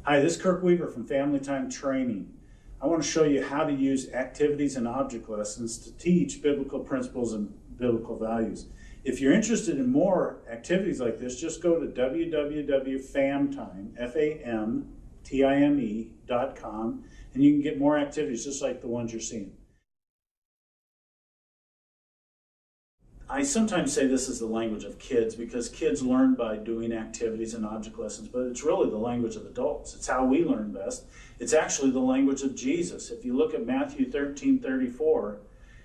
Hi, this is Kirk Weaver from Family Time Training. I want to show you how to use activities and object lessons to teach biblical principles and biblical values. If you're interested in more activities like this, just go to www.famtime.com and you can get more activities just like the ones you're seeing. I sometimes say this is the language of kids because kids learn by doing activities and object lessons, but it's really the language of adults. It's how we learn best. It's actually the language of Jesus. If you look at Matthew 13:34,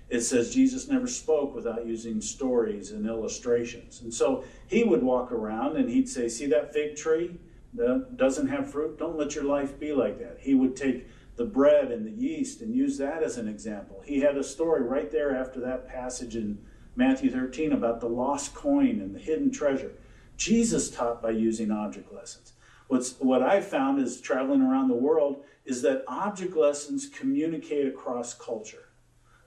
it says Jesus never spoke without using stories and illustrations. And so he would walk around and he'd say, see that fig tree that doesn't have fruit? Don't let your life be like that. He would take the bread and the yeast and use that as an example. He had a story right there after that passage in Matthew 13 about the lost coin and the hidden treasure. Jesus taught by using object lessons. What I've found is traveling around the world is that object lessons communicate across culture.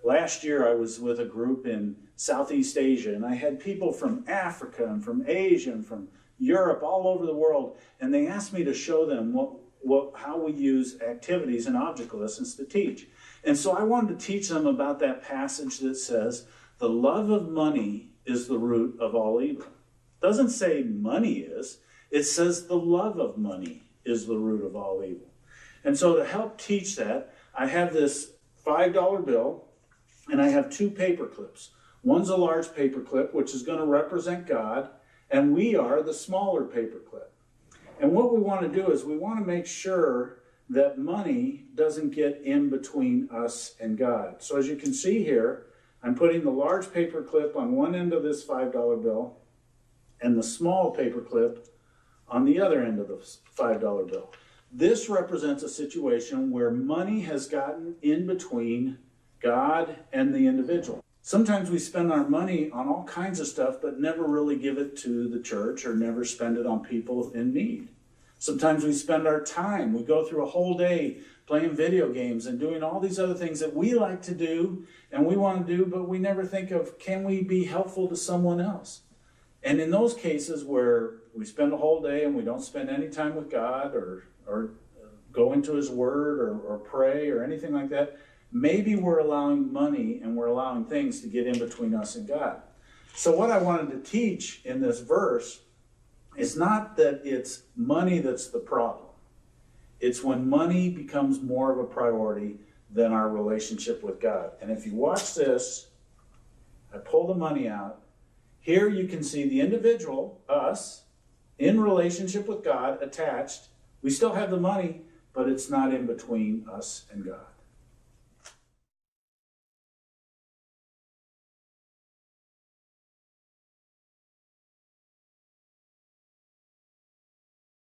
Last year I was with a group in Southeast Asia and I had people from Africa and from Asia and from Europe all over the world, and they asked me to show them how we use activities and object lessons to teach. And so I wanted to teach them about that passage that says, the love of money is the root of all evil. It doesn't say money is. It says the love of money is the root of all evil. And so to help teach that, I have this $5 bill, and I have two paper clips. One's a large paper clip, which is going to represent God, and we are the smaller paper clip. And what we want to do is we want to make sure that money doesn't get in between us and God. So as you can see here, I'm putting the large paper clip on one end of this $5 bill and the small paper clip on the other end of the $5 bill. This represents a situation where money has gotten in between God and the individual. Sometimes we spend our money on all kinds of stuff but never really give it to the church or never spend it on people in need. Sometimes we spend our time, we go through a whole day playing video games and doing all these other things that we like to do and we want to do, but we never think of, can we be helpful to someone else? And in those cases where we spend a whole day and we don't spend any time with God or go into his word or pray or anything like that, maybe we're allowing money and we're allowing things to get in between us and God. So what I wanted to teach in this verse is not that it's money that's the problem. It's when money becomes more of a priority than our relationship with God. And if you watch this, I pull the money out. Here you can see the individual, us, in relationship with God, attached. We still have the money, but it's not in between us and God.